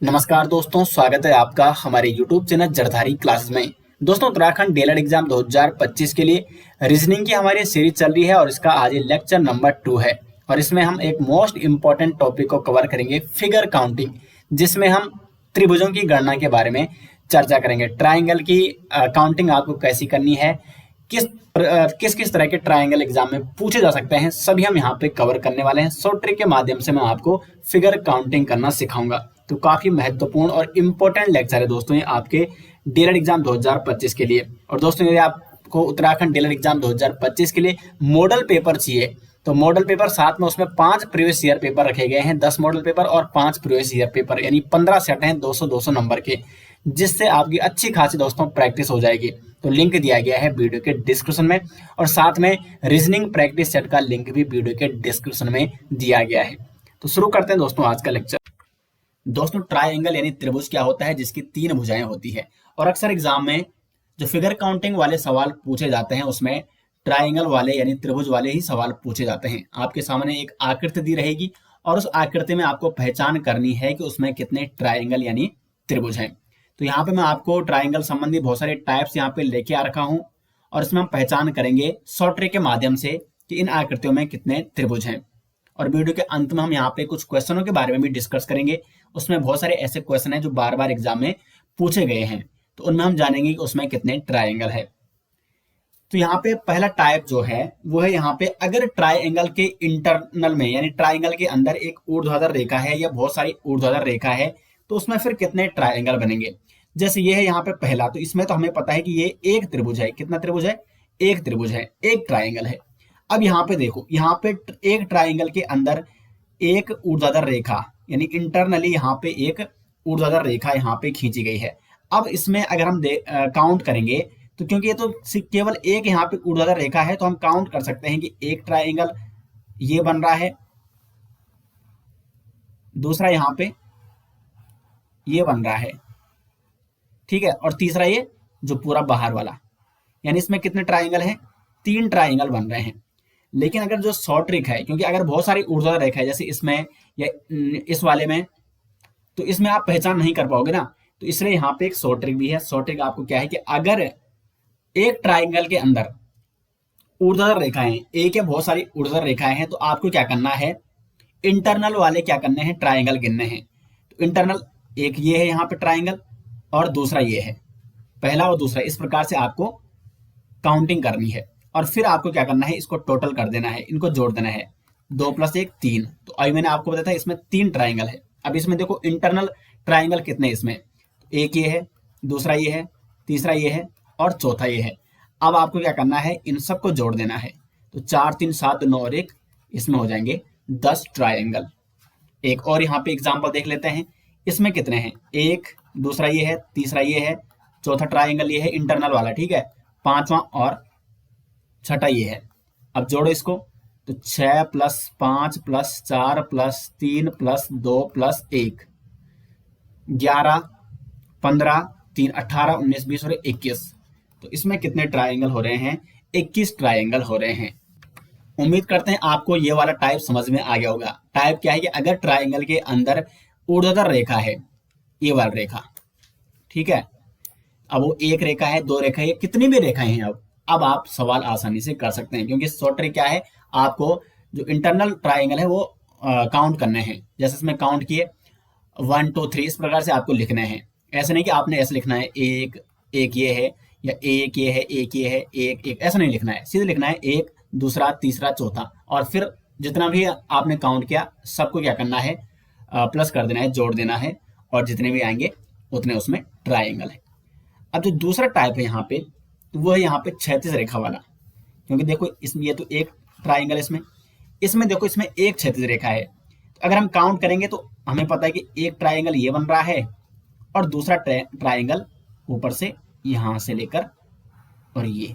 नमस्कार दोस्तों, स्वागत है आपका हमारे YouTube चैनल जरधारी क्लासेस में। दोस्तों, उत्तराखंड डीएलएड एग्जाम 2025 के लिए रीजनिंग की हमारी सीरीज चल रही है और इसका आज ये लेक्चर नंबर 2 है। और इसमें हम एक मोस्ट इंपॉर्टेंट टॉपिक को कवर करेंगे, फिगर काउंटिंग, जिसमें हम त्रिभुजों की गणना के बारे में चर्चा करेंगे। ट्राइंगल की काउंटिंग आपको कैसी करनी है, किस किस तरह के ट्राइंगल एग्जाम में पूछे जा सकते हैं, सभी हम यहाँ पे कवर करने वाले हैं। शॉर्ट ट्रिक के माध्यम से मैं आपको फिगर काउंटिंग करना सिखाऊंगा। तो काफी महत्वपूर्ण और इम्पोर्टेंट लेक्चर है दोस्तों ये आपके डीएलएड एग्जाम 2025 के लिए। और दोस्तों, यदि आपको उत्तराखंड डीएलएड एग्जाम 2025 के लिए मॉडल पेपर चाहिए तो मॉडल पेपर साथ में उसमें 5 प्रीवियस ईयर पेपर रखे गए हैं, 10 मॉडल पेपर और 5 प्रीवियस ईयर पेपर, यानी 15 सेट हैं 200-200 नंबर के, जिससे आपकी अच्छी खासी दोस्तों प्रैक्टिस हो जाएगी। तो लिंक दिया गया है वीडियो के डिस्क्रिप्शन में, और साथ में रीजनिंग प्रैक्टिस सेट का लिंक भी वीडियो के डिस्क्रिप्शन में दिया गया है। तो शुरू करते हैं दोस्तों आज का लेक्चर। दोस्तों, ट्राइंगल यानी त्रिभुज क्या होता है, जिसकी 3 भुजाएं होती है। और अक्सर एग्जाम में जो फिगर काउंटिंग वाले सवाल पूछे जाते हैं उसमें ट्राइंगल वाले यानी त्रिभुज वाले ही सवाल पूछे जाते हैं। आपके सामने एक आकृति दी रहेगी और उस आकृति में आपको पहचान करनी है कि उसमें कितने ट्राइंगल यानी त्रिभुज हैं। तो यहाँ पे मैं आपको ट्राइंगल संबंधी बहुत सारे टाइप्स यहाँ पे लेके आ रखा हूँ, और इसमें हम पहचान करेंगे शॉर्ट ट्रिक के माध्यम से कि इन आकृतियों में कितने त्रिभुज हैं। और वीडियो के अंत में हम यहाँ पे कुछ क्वेश्चनों के बारे में भी डिस्कस करेंगे। उसमें बहुत सारे ऐसे क्वेश्चन हैं जो बार बार एग्जाम में पूछे गए हैं, तो उनमें हम जानेंगे कि उसमें कितने ट्राइंगल है। तो यहाँ पे पहला टाइप जो है वो है, यहाँ पे अगर ट्राइंगल के इंटरनल में यानी ट्राइंगल के अंदर एक ऊर्ध्वाधर रेखा है या बहुत सारी ऊर्ध्वाधर रेखा है, तो उसमें फिर कितने ट्राइंगल बनेंगे। जैसे ये है यहाँ पे पहला, तो इसमें तो हमें पता है कि ये एक त्रिभुज है। कितना त्रिभुज है? एक त्रिभुज है, एक ट्राइंगल है। अब यहाँ पे देखो, यहाँ पे एक ट्राइंगल के अंदर एक ऊर्ध्वाधर रेखा यानी इंटरनली यहाँ पे एक ऊर्ध्वाधर रेखा यहाँ पे खींची गई है। अब इसमें अगर हम काउंट करेंगे तो क्योंकि ये तो केवल एक यहाँ पे ऊर्ध्वाधर रेखा है, तो हम काउंट कर सकते हैं कि एक ट्राइंगल ये बन रहा है, दूसरा यहाँ पे ये बन रहा है, ठीक है, और तीसरा ये जो पूरा बाहर वाला, यानी इसमें कितने ट्राइंगल हैं? 3 ट्राइंगल बन रहे हैं। लेकिन अगर जो शॉर्ट ट्रिक है, क्योंकि अगर बहुत सारी ऊर्ध्वाधर रेखा है जैसे इसमें या इस वाले में, तो इसमें आप पहचान नहीं कर पाओगे ना। तो इसलिए यहाँ पे एक शॉर्ट ट्रिक भी है। शॉर्ट ट्रिक आपको क्या है कि अगर एक ट्राइंगल के अंदर ऊर्ध्वाधर रेखाएं, एक या बहुत सारी ऊर्ध्वाधर रेखाएं हैं, तो आपको क्या करना है, इंटरनल वाले क्या करने हैं, ट्राइंगल गिनने हैं। तो इंटरनल एक ये है यहाँ पे ट्राइंगल, और दूसरा ये है, पहला और दूसरा, इस प्रकार से आपको काउंटिंग करनी है। और फिर आपको क्या करना है, इसको टोटल कर देना है, इनको जोड़ देना है। 2 + 1 3। तो अभी मैंने आपको बताया था इसमें 3 ट्राइंगल है। अब इसमें देखो इंटरनल ट्राइंगल कितने, इसमें एक ये है, दूसरा ये है, तीसरा ये है और चौथा ये है। अब आपको क्या करना है, इन सबको जोड़ देना है। तो 4 3 7 9 और 1, इसमें हो जाएंगे 10 ट्राइंगल। एक और यहाँ पे एग्जाम्पल देख लेते हैं। इसमें कितने हैं, एक, दूसरा ये है, तीसरा ये है, चौथा ट्राइंगल ये है इंटरनल वाला, ठीक है, पांचवा और छठा ये है। अब जोड़ो इसको, तो 6 + 5 + 4 + 3 + 2 + 1, 11 15 3 18 19 20 और 21। तो इसमें कितने ट्राइंगल हो रहे हैं? 21 ट्राइंगल हो रहे हैं। उम्मीद करते हैं आपको ये वाला टाइप समझ में आ गया होगा। टाइप क्या है कि अगर ट्राइंगल के अंदर ऊर्ध्वाधर रेखा है, ये वाली रेखा, ठीक है, अब वो एक रेखा है, 2 रेखा है, कितनी भी रेखाएं हैं, अब आप सवाल आसानी से कर सकते हैं। क्योंकि शॉर्ट ट्रिक क्या है, आपको जो इंटरनल ट्राइंगल है वो काउंट करने हैं। जैसे इसमें काउंट किए 1 2 3, इस प्रकार से आपको लिखने हैं। ऐसे नहीं कि आपने ऐसे लिखना है, एक एक ये है, या एक ये है, एक ये है, एक एक, ऐसा नहीं लिखना है। सीधे लिखना है एक, दूसरा, तीसरा, चौथा, और फिर जितना भी आपने काउंट किया सबको क्या करना है, प्लस कर देना है, जोड़ देना है, और जितने भी आएंगे उतने उसमें ट्राइंगल है। अब जो दूसरा टाइप है यहाँ पे, वो है यहाँ पे क्षैतिज रेखा वाला। क्योंकि देखो इसमें ये तो एक ट्राइंगल, इसमें देखो इसमें एक क्षैतिज रेखा है। तो अगर हम काउंट करेंगे तो हमें पता है कि एक ट्राइंगल ये बन रहा है, और दूसरा ट्राइंगल ऊपर से यहाँ से लेकर और ये,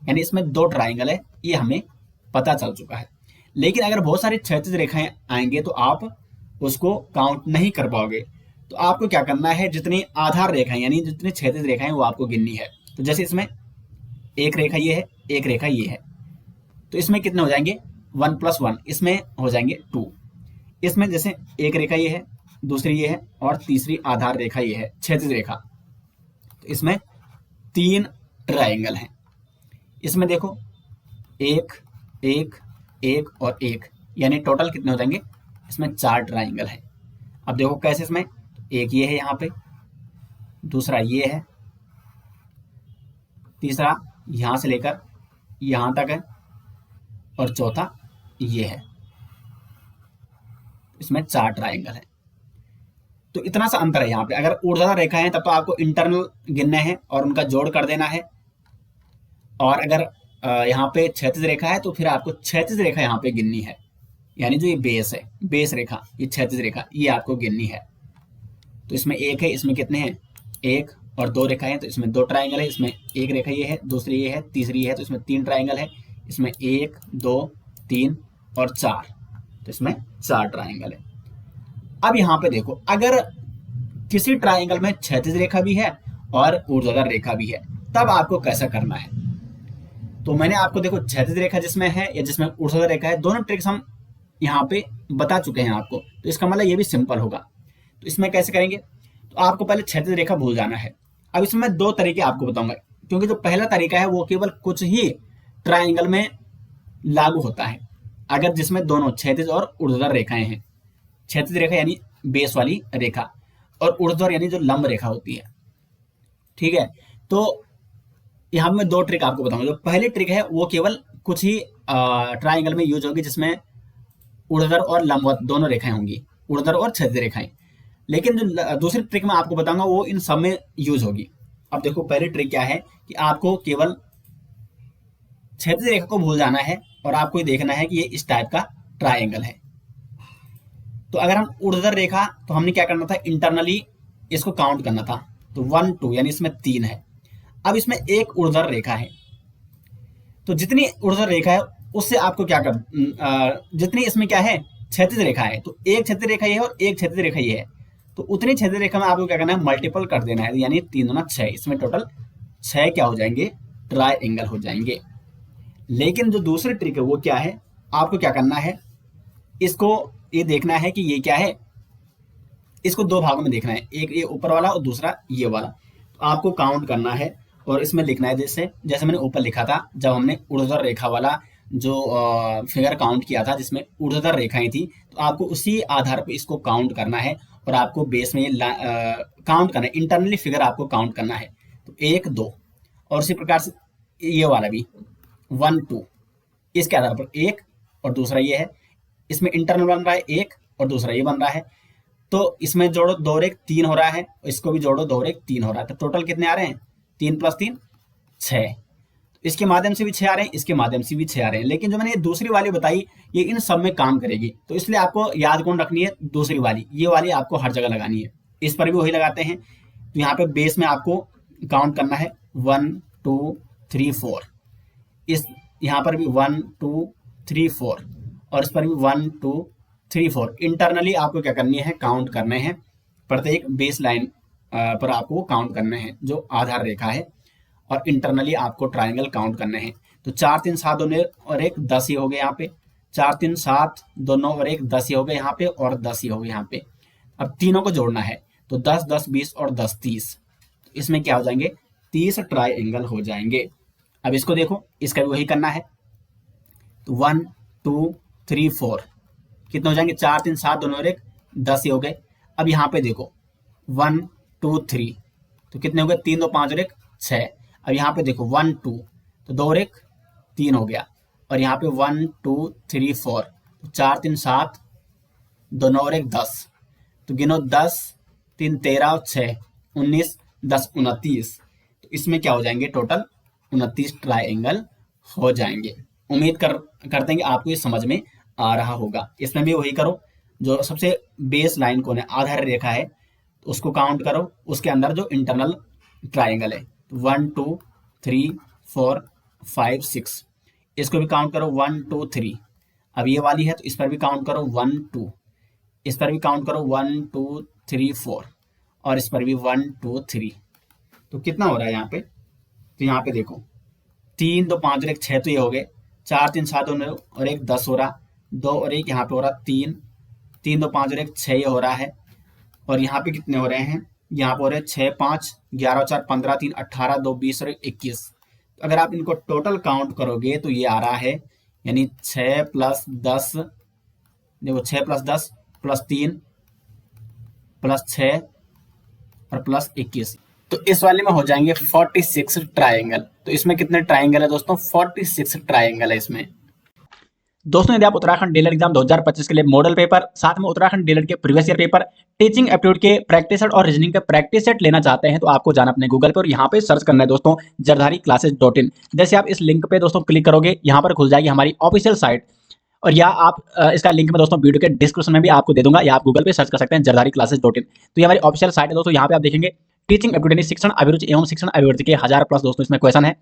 यानी इसमें 2 ट्राइंगल है, ये हमें पता चल चुका है। लेकिन अगर बहुत सारी क्षैतिज रेखाएं आएंगे तो आप उसको काउंट नहीं कर पाओगे। तो आपको क्या करना है, जितनी आधार रेखाएं यानी जितनी क्षैतिज रेखाएं वो आपको गिननी है। तो जैसे इसमें एक रेखा ये है, एक रेखा ये है, तो इसमें कितने हो जाएंगे, 1 + 1, इसमें हो जाएंगे 2। इसमें जैसे एक रेखा ये है, दूसरी ये है और तीसरी आधार रेखा ये है, क्षैतिज रेखा। तो इसमें 3 ट्रायंगल हैं। इसमें देखो एक, एक, एक और एक, यानी टोटल कितने हो जाएंगे? इसमें 4 ट्रायंगल है। अब देखो कैसे, इसमें एक ये है यहाँ पे, दूसरा ये है, तीसरा यहां से लेकर यहां तक है, और चौथा ये है। इसमें 4 ट्रायंगल है। तो इतना सा अंतर है यहाँ पे। अगर ऊर्ध्वाधर रेखा है तब तो आपको इंटरनल गिनने हैं और उनका जोड़ कर देना है, और अगर यहाँ पे क्षैतिज रेखा है तो फिर आपको क्षैतिज रेखा यहाँ पे गिननी है, यानी जो ये बेस है, बेस रेखा, ये क्षैतिज रेखा, ये आपको गिननी है। तो इसमें एक है, इसमें कितने हैं? एक और दो रेखा है, तो इसमें 2 ट्रायंगल है। इसमें एक रेखा ये है, दूसरी ये है, तीसरी है, तो इसमें 3 ट्रायंगल है। इसमें 1, 2, 3 और 4, तो इसमें 4 ट्रायंगल है। अब यहाँ पे देखो, अगर किसी ट्रायंगल में क्षैतिज रेखा भी है और ऊर्ध्वाधर रेखा भी है, तब आपको कैसा करना है? तो मैंने आपको देखो क्षैतिज रेखा जिसमें है या जिसमें ऊर्ध्वाधर रेखा है, दोनों ट्रिक्स हम यहाँ पे बता चुके हैं आपको, तो इसका मतलब ये भी सिंपल होगा। तो इसमें कैसे करेंगे? तो आपको पहले क्षैतिज रेखा भूल जाना है। अब इसमें 2 तरीके आपको बताऊंगा, क्योंकि जो पहला तरीका है वो केवल कुछ ही ट्रायंगल में लागू होता है, अगर जिसमें दोनों क्षैतिज और ऊर्ध्वाधर रेखाएं हैं। क्षैतिज रेखा यानी बेस वाली रेखा, और ऊर्ध्वाधर यानी जो लंब रेखा होती है। ठीक है, तो यहाँ मैं 2 ट्रिक आपको बताऊंगा। जो पहली ट्रिक है वो केवल कुछ ही ट्रायंगल में यूज होगी, जिसमें ऊर्ध्वाधर और लंबवत दोनों रेखाएं होंगी, ऊर्ध्वाधर और क्षैतिज रेखाएं। लेकिन जो दूसरी ट्रिक मैं आपको बताऊंगा वो इन सब में यूज होगी। अब देखो पहली ट्रिक क्या है कि आपको केवल क्षैतिज रेखा को भूल जाना है और आपको ये देखना है कि ये इस टाइप का ट्रायंगल है। तो अगर हम ऊर्ध्वाधर रेखा, तो हमने क्या करना था? इंटरनली इसको काउंट करना था। तो 1, 2 यानी इसमें 3 है। अब इसमें एक ऊर्ध्वाधर रेखा है, तो जितनी ऊर्ध्वाधर रेखा है उससे आपको क्या कर, जितनी इसमें क्या है? क्षैतिज रेखा है, तो एक क्षैतिज रेखा ये है और एक क्षैतिज रेखा ये है, तो उतनी क्षैतिज रेखा में आपको क्या करना है? मल्टीपल कर देना है, यानी 3 दूना 6। इसमें टोटल 6 क्या हो जाएंगे? ट्रायंगल हो जाएंगे। लेकिन जो दूसरी ट्रिक है वो क्या है? आपको क्या करना है? इसको ये देखना है कि ये क्या है, इसको 2 भागों में देखना है, एक ये ऊपर वाला और दूसरा ये वाला। तो आपको काउंट करना है और इसमें लिखना है, जैसे जैसे मैंने ऊपर लिखा था जब हमने ऊर्ध्वाधर रेखा वाला जो फिगर काउंट किया था जिसमें ऊर्ध्वाधर रेखाएं थी, तो आपको उसी आधार पर इसको काउंट करना है और आपको बेस में ये काउंट करना है, इंटरनली फिगर आपको काउंट करना है। तो 1, 2, और उसी प्रकार से ये वाला भी 1, 2, इसके आधार पर एक और दूसरा ये है, इसमें इंटरनल बन रहा है 1 और दूसरा ये बन रहा है। तो इसमें जोड़ो 2 और 1 3 हो रहा है, इसको भी जोड़ो 2 और 1 3 हो रहा है, तो टोटल कितने आ रहे हैं? 3 + 3 6। इसके माध्यम से भी 6 आ रहे हैं, इसके माध्यम से भी 6 आ रहे हैं। लेकिन जो मैंने ये दूसरी वाली बताई ये इन सब में काम करेगी, तो इसलिए आपको याद कौन रखनी है? दूसरी वाली, ये वाली आपको हर जगह लगानी है। इस पर भी वही लगाते हैं। तो यहाँ पे बेस में आपको काउंट करना है 1, 2, 3, 4। इस यहाँ पर भी 1, 2, 3, 4, और इस पर भी 1, 2, 3, 4। इंटरनली आपको क्या करनी है? काउंट करने हैं, प्रत्येक बेस लाइन पर आपको काउंट करने हैं जो आधार रेखा है, और इंटरनली आपको ट्रायंगल काउंट करने हैं। तो 4, 3, 7 दोनों और 1 10 ही हो गए यहाँ पे, 4, 3, 7 दोनों और 1 10 ही हो गए यहाँ पे, और 10 ही हो गए यहाँ पे। अब तीनों को जोड़ना है, तो 10, 10, 20 और 10, 30। इसमें क्या हो जाएंगे? 30 ट्रायंगल हो जाएंगे। अब इसको देखो, इसका भी वही करना है। तो 1, 2, 3, 4 कितने हो जाएंगे? 4, 3, 7 दोनों और 1 10 ही हो गए। अब यहाँ पे देखो 1, 2, 3, तो कितने हो गए? 3, 2, 5 और 1 6। अब यहाँ पे देखो 1, 2, तो 2 और 1 3 हो गया, और यहाँ पे 1, 2, 3, 4, तो 4, 3, 7 दोनों और 1 10। तो गिनो 10, 3, 13 और 6 19, 10 29। तो इसमें क्या हो जाएंगे? टोटल 29 ट्रायंगल हो जाएंगे। उम्मीद करते हैं कि आपको ये समझ में आ रहा होगा। इसमें भी वही करो, जो सबसे बेस लाइन कौन है? आधार रेखा है, तो उसको काउंट करो, उसके अंदर जो इंटरनल ट्रायंगल है 1, 2, 3, 4, 5, 6, इसको भी काउंट करो 1, 2, 3। अब ये वाली है तो इस पर भी काउंट करो 1, 2, इस पर भी काउंट करो 1, 2, 3, 4, और इस पर भी 1, 2, 3। तो कितना हो रहा है यहाँ पे? तो यहाँ पे देखो 3, 2, 5 और 1 6 तो ये हो गए, 4, 3, 7 और 1 10 हो रहा, 2 और 1 यहाँ पे हो रहा 3, 3, 2, 5 और 1 6 ये हो रहा है, और यहाँ पे कितने हो रहे हैं, यहाँ पे हो रहे हैं 6 5 11 4 15 3 18 2 20 और 21। अगर आप इनको टोटल काउंट करोगे तो ये आ रहा है, यानी 6 + 10, देखो 6 + 10 + 3 + 6 और +21, तो इस वाले में हो जाएंगे 46 ट्राइंगल। तो इसमें कितने ट्राइंगल है दोस्तों, 46 ट्राइंगल है इसमें। दोस्तों यदि आप उत्तराखंड डीएलएड एग्जाम 2025 के लिए मॉडल पेपर, साथ में उत्तराखंड डीएलएड के previous year paper, teaching aptitude के प्रैक्टिस सेट और रीजनिंग के प्रैक्टिस सेट लेना चाहते हैं तो आपको जाना अपने गूगल पे और यहाँ पे सर्च करना है दोस्तों jardhari-classes.in। जैसे आप इस लिंक पे दोस्तों क्लिक करोगे, यहाँ पर खुल जाएगी हमारी ऑफिशियल साइट, और या आप इसका लिंक मैं दोस्तों वीडियो के डिस्क्रिप्शन में भी आपको दे दूंगा, या आप गूगल पे सर्च कर सकते हैं jardhari-classes.in। तो ये हमारी ऑफिशियल साइट है दोस्तों। यहाँ पे आप देखेंगे टीचिंग एप्टीट्यूड शिक्षण अभिरुचि एवं शिक्षण अभिवृद्धि के 1000+ दोस्तों इसमें क्वेश्चन है।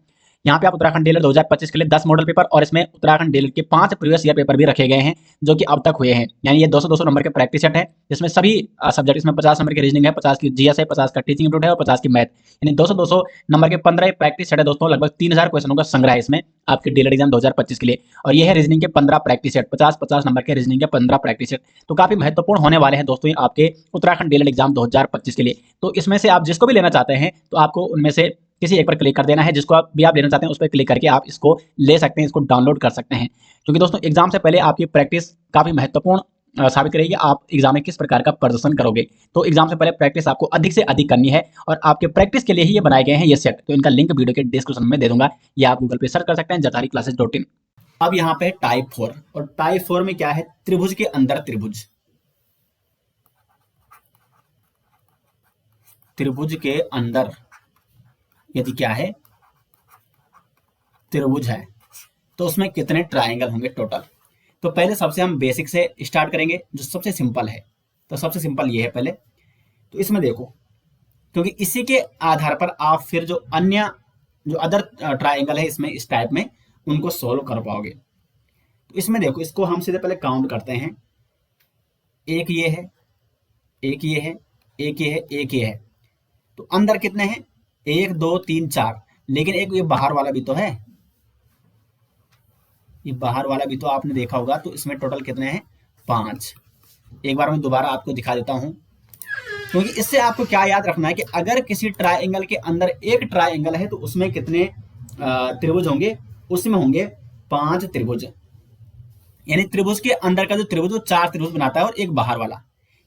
यहाँ पे आप उत्तराखंड डीएलएड 2025 के लिए 10 मॉडल पेपर और इसमें उत्तराखंड डीएलएड के 5 प्रीवियस ईयर पेपर भी रखे गए हैं जो कि अब तक हुए हैं। यानी ये 200-200 नंबर के प्रैक्टिस सेट है, जिसमें सभी सब्जेक्ट, इसमें 50 नंबर की रीजनिंग है, 50 की जीएस है, 50 का टीचिंग एप्टीट्यूड है और 50 की मैथ, यानी 200-200 नंबर के 15 प्रैक्टिस सेट है दोस्तों। लगभग 3000 क्वेश्चनों का संग्रह है इसमें आपके डीएलएड एग्जाम 2025 के लिए। और ये है रीजनिंग के 15 प्रैक्टिस सेट, 50-50 नंबर के रीजनिंग के 15 प्रैक्टिस सेट। तो काफी महत्वपूर्ण होने वाले हैं दोस्तों आपके उत्तराखंड डीएलएड एग्जाम 2025 के लिए। तो इसमें से आप जिसको भी लेना चाहते हैं तो आपको उनमें से किसी एक पर क्लिक कर देना है, जिसको आप लेना चाहते हैं उस पर क्लिक करके आप इसको ले सकते हैं, इसको डाउनलोड कर सकते हैं। क्योंकि दोस्तों एग्जाम से पहले आपकी प्रैक्टिस काफी महत्वपूर्ण साबित करेगी, आप एग्जाम में किस प्रकार का प्रदर्शन करोगे। तो एग्जाम से पहले प्रैक्टिस आपको अधिक से अधिक करनी है और आपके प्रैक्टिस के लिए ही ये बनाए गए हैं ये सेट। तो इनका लिंक वीडियो के डिस्क्रिप्शन में दे दूंगा, या आप गूगल पे सर्च कर सकते हैं jardhari-classes.in। अब यहाँ पे टाइप 4, और टाइप 4 में क्या है, त्रिभुज के अंदर त्रिभुज। त्रिभुज के अंदर यदि क्या है, त्रिभुज है, तो उसमें कितने ट्राइंगल होंगे टोटल। तो पहले सबसे हम बेसिक से स्टार्ट करेंगे, जो सबसे सिंपल है। तो सबसे सिंपल ये है पहले। तो इसमें देखो, क्योंकि इसी के आधार पर आप फिर जो अन्य जो अदर ट्राइंगल है इसमें इस टाइप में, उनको सोल्व कर पाओगे। तो इसमें देखो, इसको हम सीधे पहले काउंट करते हैं। एक ये है, एक ये है, एक ये है, एक ये है। तो अंदर कितने हैं, 1 2 3 4, लेकिन एक ये बाहर वाला भी तो है, ये बाहर वाला भी तो आपने देखा होगा। तो इसमें टोटल कितने हैं, 5। एक बार मैं दोबारा आपको दिखा देता हूं, क्योंकि इससे आपको क्या याद रखना है कि अगर किसी ट्राइंगल के अंदर एक ट्राइंगल है तो उसमें कितने त्रिभुज होंगे, उसमें होंगे 5 त्रिभुज। यानी त्रिभुज के अंदर का जो त्रिभुज, वो 4 त्रिभुज बनाता है और एक बाहर वाला।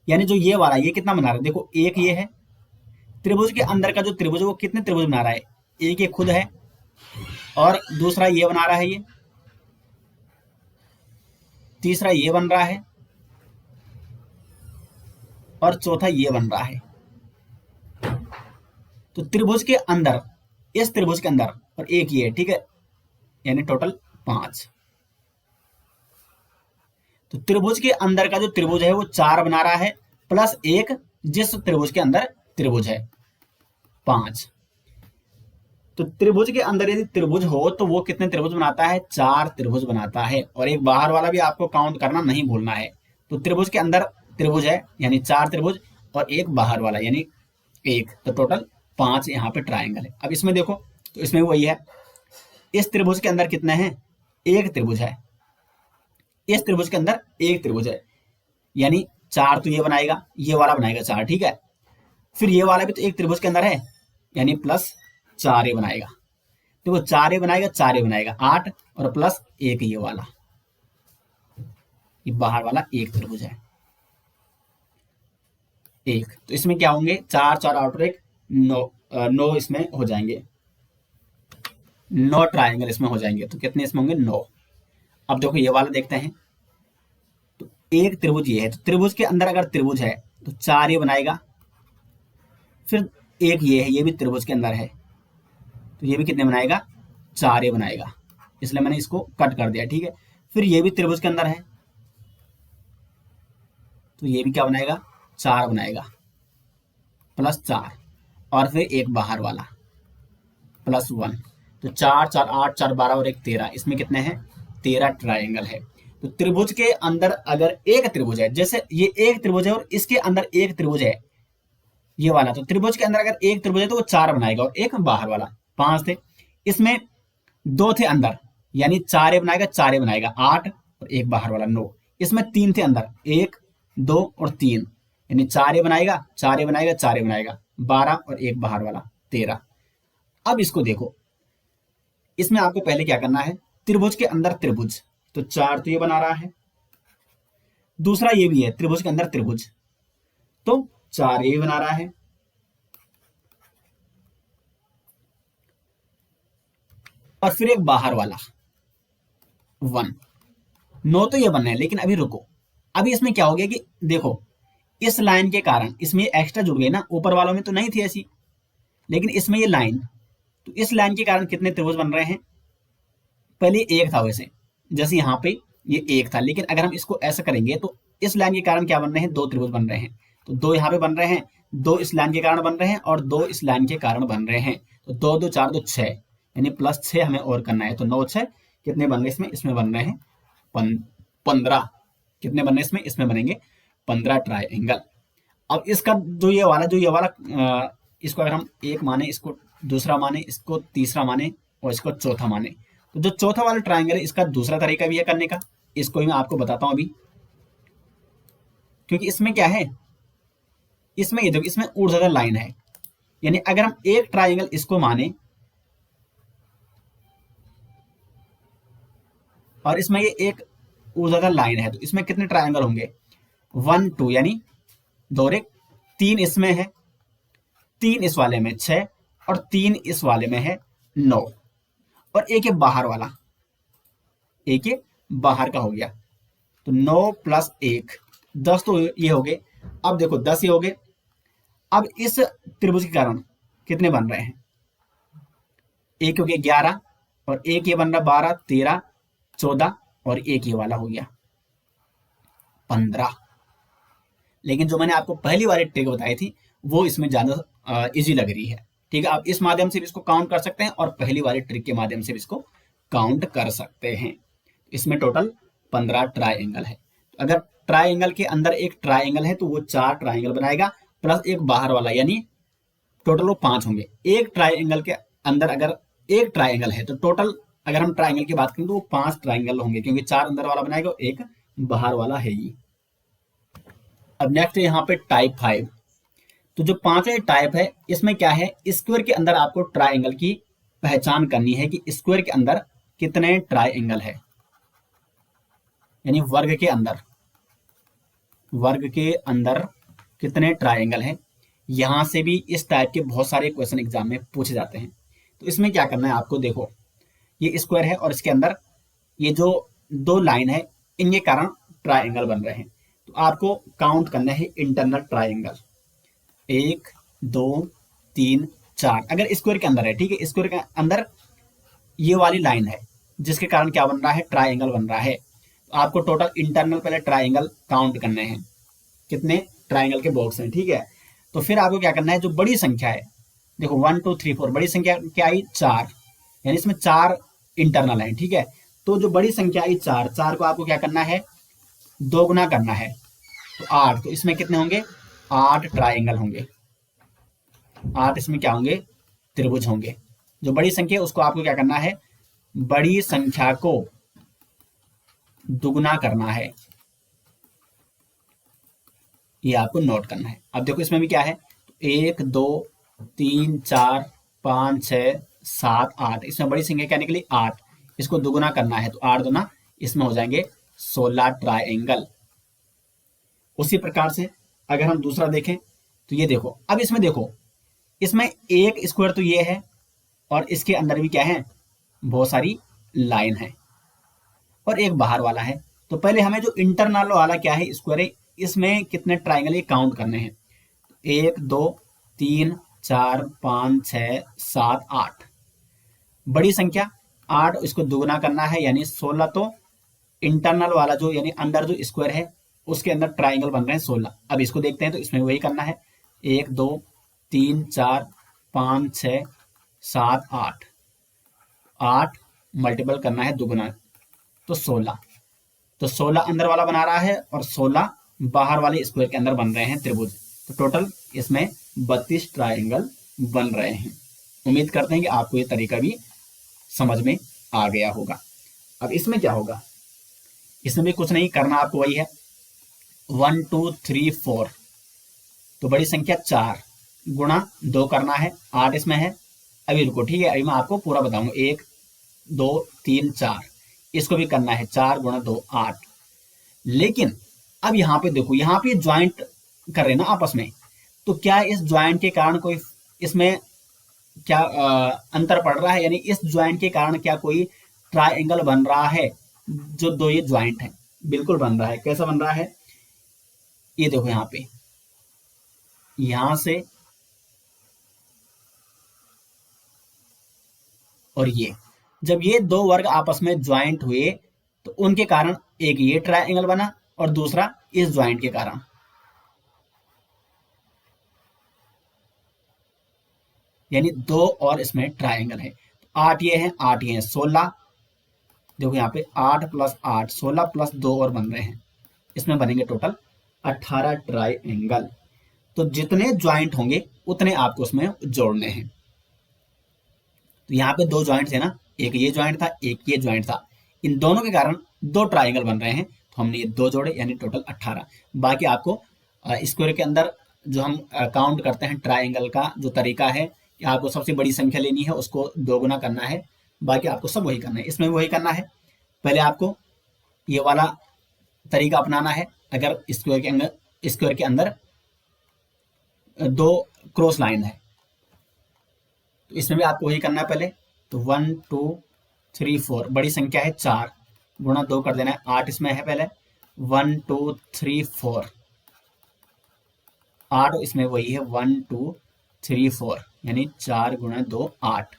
यानी जो ये वाला, ये कितना बना रहा है, देखो एक ये है, त्रिभुज के अंदर का जो त्रिभुज है वो कितने त्रिभुज बना रहा है, एक ये खुद है, और दूसरा ये बना रहा है, ये तीसरा ये बन रहा है, और चौथा ये बन रहा है। तो त्रिभुज के अंदर, इस त्रिभुज के अंदर, और एक ये, ठीक है, यानी टोटल 5। तो त्रिभुज के अंदर का जो त्रिभुज है वो 4 बना रहा है, प्लस एक जिस त्रिभुज के अंदर त्रिभुज है, 5। तो त्रिभुज के अंदर यदि त्रिभुज हो तो वो कितने त्रिभुज बनाता है, 4 त्रिभुज बनाता है। और एक बाहर वाला भी आपको काउंट करना नहीं भूलना है। तो त्रिभुज के अंदर त्रिभुज है यानी 4 त्रिभुज, और एक बाहर वाला यानी 1, तो टोटल 5 यहाँ पे ट्राइंगल है। अब इसमें देखो, तो इसमें वही है, इस त्रिभुज के अंदर कितने हैं, एक त्रिभुज है, इस त्रिभुज के अंदर एक त्रिभुज है, यानी 4 तो ये बनाएगा, ये वाला बनाएगा 4, ठीक है। फिर ये वाला भी तो एक त्रिभुज के अंदर है, यानी प्लस 4 ये बनाएगा। देखो 4 ये बनाएगा, 4 ये बनाएगा, 8, और प्लस 1 ये वाला, ये बाहर वाला एक त्रिभुज है, 1। तो इसमें क्या होंगे, 4 4 8 और 1 9 इसमें हो जाएंगे, 9 ट्राइंगल इसमें हो जाएंगे। तो कितने इसमें होंगे, 9। अब देखो ये वाला देखते हैं। तो एक त्रिभुज ये है, तो त्रिभुज के अंदर अगर त्रिभुज है तो 4 ये बनाएगा, फिर एक ये है, ये भी त्रिभुज के अंदर है, तो ये भी कितने बनाएगा, 4 ये बनाएगा, इसलिए मैंने इसको कट कर दिया, ठीक है। फिर ये भी त्रिभुज के अंदर है, तो ये भी क्या बनाएगा, 4 बनाएगा, प्लस 4, और फिर एक बाहर वाला प्लस 1। तो 4 4 8 4 12 और 1 13, इसमें कितने हैं, 13 ट्राइंगल है। तो त्रिभुज के अंदर अगर एक त्रिभुज है, जैसे ये एक त्रिभुज है और इसके अंदर एक त्रिभुज है, ये वाला, तो त्रिभुज के अंदर अगर एक त्रिभुज है तो वो 4 बनाएगा, और एक बाहर वाला, 5 थे। इसमें 2 थे अंदर, यानी 4 ये बनाएगा, 4 ये बनाएगा, 8, और एक बाहर वाला 9। इसमें 3 थे अंदर, 1 2 और 3, यानी 4 ये बनाएगा, 4 ये बनाएगा, 4 ये बनाएगा, 12 और एक बाहर वाला 13। अब इसको देखो, इसमें आपको पहले क्या करना है, त्रिभुज के अंदर त्रिभुज, तो 4 तो ये बना रहा है, दूसरा ये भी है त्रिभुज के अंदर त्रिभुज, तो 4 ये बना रहा है, और फिर एक बाहर वाला 1। 9 तो ये बनना है, लेकिन अभी रुको, अभी इसमें क्या हो गया कि देखो, इस लाइन के कारण इसमें एक्स्ट्रा जुड़ गई ना, ऊपर वालों में तो नहीं थी ऐसी, लेकिन इसमें ये लाइन, तो इस लाइन के कारण कितने त्रिभुज बन रहे हैं, पहले एक था वैसे, जैसे यहाँ पे ये एक था, लेकिन अगर हम इसको ऐसा करेंगे तो इस लाइन के कारण क्या बन रहे हैं, 2 त्रिभुज बन रहे हैं, तो 2 यहाँ पे बन रहे हैं, 2 इस लाइन के कारण बन रहे हैं, और 2 इस लाइन के कारण बन रहे हैं, तो 2 2 4 2 6, यानी प्लस 6 हमें और करना है, तो 9 6 कितने बन रहे हैं इसमें बन रहे हैं 15। कितने बन रहे हैं इसमें बनेंगे 15 ट्राइंगल। अब इसका जो ये वाला इसको अगर हम एक माने, इसको दूसरा माने, इसको तीसरा माने, और इसको चौथा माने, तो जो चौथा वाला ट्राइंगल है इसका दूसरा तरीका भी है करने का, इसको ही मैं आपको बताता हूं अभी। क्योंकि इसमें क्या है, इसमें ये देखो, इसमें ऊर्ध्वाधर लाइन है, यानी अगर हम एक ट्राइंगल इसको माने और इसमें ये एक ऊर्ध्वाधर लाइन है, तो इसमें कितने ट्राइंगल होंगे, 1 2, यानी 2 और 1 3 इसमें है, 3 इस वाले में 6, और 3 इस वाले में है 9, और एक है बाहर वाला, एक ये बाहर का हो गया, तो 9 प्लस 1 10, तो ये हो गए। अब देखो 10 ये हो गए। अब इस त्रिभुज के कारण कितने बन रहे हैं, एक हो गया 11, और एक ये बन रहा 12 13 14, और एक ये वाला हो गया 15। लेकिन जो मैंने आपको पहली वाली ट्रिक बताई थी वो इसमें ज्यादा इजी लग रही है। ठीक है, आप इस माध्यम से भी इसको काउंट कर सकते हैं और पहली वाली ट्रिक के माध्यम से भी इसको काउंट कर सकते हैं। इसमें टोटल 15 ट्राइंगल है। अगर ट्राइंगल के अंदर एक ट्राइंगल है तो वो 4 ट्राइंगल बनाएगा प्लस एक बाहर वाला, यानी टोटल वो 5 होंगे। एक ट्राइंगल के अंदर अगर एक ट्राइंगल है तो टोटल अगर हम ट्राइंगल की बात करें तो वो 5 ट्राइंगल होंगे, क्योंकि 4 अंदर वाला बनाएगा और एक बाहर वाला है ही। अब नेक्स्ट है यहाँ पे टाइप 5। तो जो पांचवें टाइप है इसमें क्या है, स्क्वायर के अंदर आपको ट्राइंगल की पहचान करनी है कि स्क्वायर के अंदर कितने ट्राइंगल है, यानी वर्ग के अंदर कितने ट्राइंगल हैं। यहां से भी इस टाइप के बहुत सारे क्वेश्चन एग्जाम में पूछे जाते हैं। तो इसमें क्या करना है आपको, देखो ये स्क्वायर है और इसके अंदर ये जो 2 लाइन है इनके कारण ट्राइंगल बन रहे हैं, तो आपको काउंट करना है इंटरनल ट्राइंगल, 1 2 3 4। अगर स्क्वायर के अंदर है, ठीक है, स्क्वायर के अंदर ये वाली लाइन है जिसके कारण क्या बन रहा है, ट्राइंगल बन रहा है। तो आपको टोटल इंटरनल पहले ट्राइंगल काउंट करने हैं, कितने ट्राइंगल के बॉक्स हैं, ठीक है। तो फिर आपको क्या करना है, जो बड़ी संख्या है, देखो 1 2 3 4, बड़ी संख्या क्या आई 4, यानी इसमें 4 इंटरनल है, ठीक है। तो जो बड़ी संख्या आई 4, 4 को आपको क्या करना है, 2 गुना करना है, तो 8। तो इसमें कितने होंगे, 8 ट्राइंगल होंगे, 8 इसमें क्या होंगे, त्रिभुज होंगे। जो बड़ी संख्या है उसको आपको क्या करना है, बड़ी संख्या को दुगुना करना है, ये आपको नोट करना है। अब देखो इसमें भी क्या है, 1 2 3 4 5 6 7 8, इसमें बड़ी संख्या क्या निकली 8, इसको दुगुना करना है, तो 8 दुना इसमें हो जाएंगे 16 ट्राइंगल। उसी प्रकार से अगर हम दूसरा देखें तो ये देखो, अब इसमें देखो, इसमें एक स्क्वायर तो ये है और इसके अंदर भी क्या है, बहुत सारी लाइन है और एक बाहर वाला है। तो पहले हमें जो इंटरनल वाला क्या है, स्क्वायर है, इसमें कितने ट्राइंगल ये काउंट करने हैं, 1 2 3 4 5 6 7 8, बड़ी संख्या 8, इसको दुगुना करना है यानी 16। तो इंटरनल वाला जो यानी अंदर जो स्क्वायर है उसके अंदर ट्राइंगल बन रहे हैं 16। अब इसको देखते हैं तो इसमें वही करना है, 1 2 3 4 5 6 7 8, 8 मल्टीपल करना है दुगुना, तो 16। तो 16 अंदर वाला बना रहा है और 16 बाहर वाले स्क्वायर के अंदर बन रहे हैं त्रिभुज। तो टोटल इसमें 32 ट्राइंगल बन रहे हैं। उम्मीद करते हैं कि आपको ये तरीका भी समझ में आ गया होगा। अब इसमें क्या होगा, इसमें भी कुछ नहीं करना, आपको वही है 1 2 3 4, तो बड़ी संख्या 4 गुणा 2 करना है, 8 इसमें है। अभी रुको, ठीक है, अभी मैं आपको पूरा बताऊंगा। 1 2 3 4 इसको भी करना है, 4 गुणा 2 8। लेकिन अब यहाँ पे देखो, यहाँ पे ज्वाइंट कर रहे हैं ना आपस में, तो क्या इस ज्वाइंट के कारण कोई इसमें क्या अंतर पड़ रहा है? यानी इस ज्वाइंट के कारण क्या कोई ट्राइंगल बन रहा है? जो दो ये ज्वाइंट है, बिल्कुल बन रहा है। कैसा बन रहा है? ये देखो यहाँ पे, यहां से और ये, जब ये दो वर्ग आपस में ज्वाइंट हुए तो उनके कारण एक ये ट्राइंगल बना और दूसरा इस ज्वाइंट के कारण। यानी दो और इसमें ट्राइंगल है। 8 ये है, 8 ये है, 16। देखो यहाँ पे 8 प्लस 8 16 प्लस 2 और बन रहे हैं, इसमें बनेंगे टोटल 18 ट्राइंगल। तो जितने ज्वाइंट होंगे उतने आपको उसमें जोड़ने हैं। तो यहाँ पे दो ज्वाइंट थे ना, एक ये ज्वाइंट था, एक ये ज्वाइंट था। इन दोनों के कारण दो ट्राइंगल बन रहे हैं, तो हमने ये दो जोड़े, यानी टोटल 18। बाकी आपको स्क्वायर के अंदर जो हम काउंट करते हैं ट्राइंगल का जो तरीका है कि आपको सबसे बड़ी संख्या लेनी है, उसको दोगुना करना है। बाकी आपको सब वही करना है, इसमें भी वही करना है। पहले आपको ये वाला तरीका अपनाना है। अगर स्क्वायर के अंदर दो क्रॉस लाइन है तो इसमें भी आपको वही करना है पहले। तो 1 2 3 4 बड़ी संख्या है 4 गुणा 2 कर देना है, 8 इसमें है पहले। 1 2 3 4 8 इसमें वही है, 1 2 3 4 यानी 4 गुणा 2 8।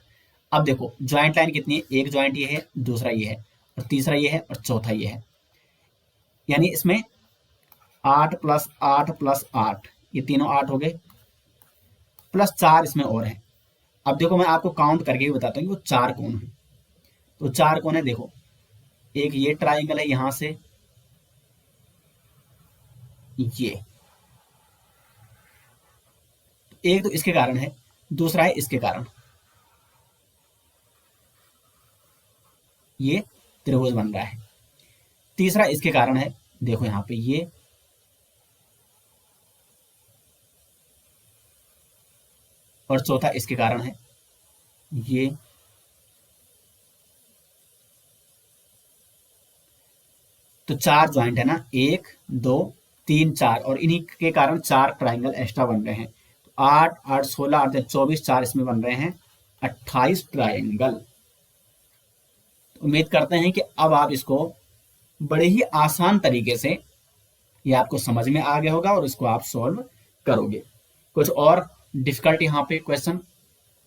अब देखो ज्वाइंट लाइन कितनी है? एक ज्वाइंट ये है, दूसरा ये है, और तीसरा ये है, और चौथा ये है। यानी इसमें 8 प्लस 8 प्लस 8, ये तीनों 8 हो गए, प्लस 4 इसमें और है। अब देखो मैं आपको काउंट करके भी बताता हूँ कि वो 4 कौन है। तो 4 कौन है? देखो, एक ये ट्राइंगल है यहां से, ये एक तो इसके कारण है, दूसरा है इसके कारण, ये त्रिभुज बन रहा है। तीसरा इसके कारण है, देखो यहां पे ये, और चौथा इसके कारण है, ये। तो 4 ज्वाइंट है ना, 1 2 3 4, और इन्हीं के कारण 4 ट्राइंगल एक्स्ट्रा बन रहे हैं। तो 8 8 16 8 24, 4 इसमें बन रहे हैं 28 ट्राइंगल। तो उम्मीद करते हैं कि अब आप इसको बड़े ही आसान तरीके से, ये आपको समझ में आ गया होगा और इसको आप सॉल्व करोगे। कुछ और डिफिकल्ट यहाँ पे क्वेश्चन,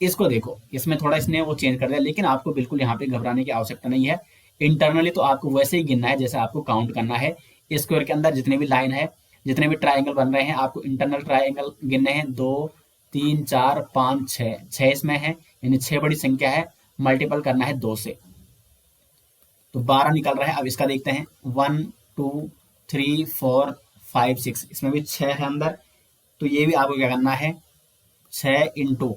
इसको देखो, इसमें थोड़ा इसने वो चेंज कर दिया, लेकिन आपको बिल्कुल यहाँ पे घबराने की आवश्यकता नहीं है। इंटरनली तो आपको वैसे ही गिनना है जैसे आपको काउंट करना है। स्क्वायर के अंदर जितने भी लाइन है, जितने भी ट्राइंगल बन रहे हैं, आपको इंटरनल ट्राइंगल गिनने हैं। 2 3 4 5 6, 6 इसमें है, यानी 6 बड़ी संख्या है, मल्टीपल करना है 2 से, तो 12 निकल रहा है। अब इसका देखते हैं, 1 2 3 4 5 6, इसमें भी 6 है अंदर। तो ये भी आपको क्या करना है, 6 इंटू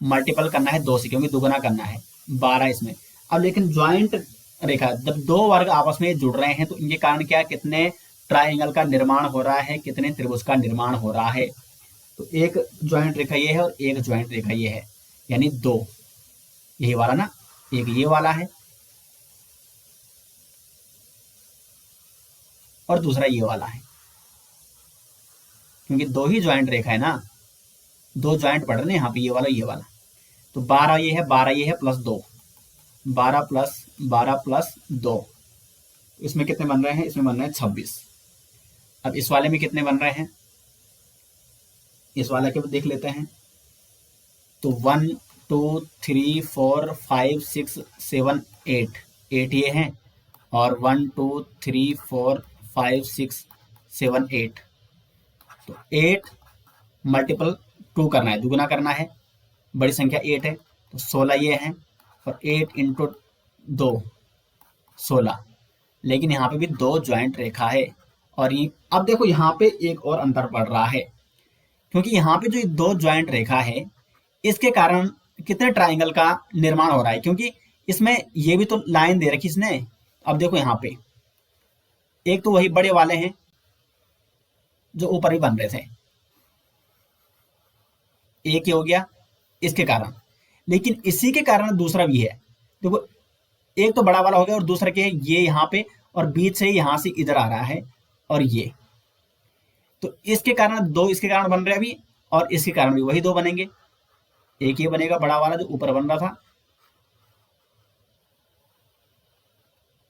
मल्टीपल करना है 2 से, क्योंकि दुगुना करना है, 12 इसमें। अब लेकिन ज्वाइंट रेखा, जब दो वर्ग आपस में जुड़ रहे हैं तो इनके कारण क्या, कितने ट्राइंगल का निर्माण हो रहा है, कितने त्रिभुज का निर्माण हो रहा है। तो एक ज्वाइंट रेखा ये है और एक ज्वाइंट रेखा ये है, यानी 2, यही वाला ना, एक ये वाला है और दूसरा ये वाला है, क्योंकि दो ही ज्वाइंट रेखा है ना, दो ज्वाइंट पड़ रहे हैं यहाँ पे, ये वाला ये वाला। तो 12 ये है, 12 ये है, प्लस 2, 12 प्लस 12 प्लस 2, इसमें कितने बन रहे हैं? इसमें बन रहे हैं 26। अब इस वाले में कितने बन रहे हैं? इस वाले के देख लेते हैं। तो 1 2 3 4 5 6 7 8, 8 ये हैं, और 1 2 3 4 5 6 7 8। तो 8 मल्टीपल 2 करना है, दुगुना करना है, बड़ी संख्या 8 है, तो 16 ये है, और 8 इंटू 2 16। लेकिन यहाँ पे भी दो ज्वाइंट रेखा है, और ये अब देखो यहाँ पे एक और अंतर पड़ रहा है, क्योंकि यहाँ पे जो दो ज्वाइंट रेखा है इसके कारण कितने ट्राइंगल का निर्माण हो रहा है, क्योंकि इसमें ये भी तो लाइन दे रखी इसने। अब देखो यहाँ पे एक तो वही बड़े वाले हैं जो ऊपर ही बन रहे थे, एक ये हो गया इसके कारण, लेकिन इसी के कारण दूसरा भी है। देखो एक तो बड़ा वाला हो गया और दूसरा क्या है, ये यहाँ पे और बीच से यहाँ से इधर आ रहा है और ये, तो इसके कारण दो इसके कारण बन रहे हैं अभी, और इसके कारण भी वही दो बनेंगे। एक ये बनेगा बड़ा वाला जो ऊपर बन रहा था,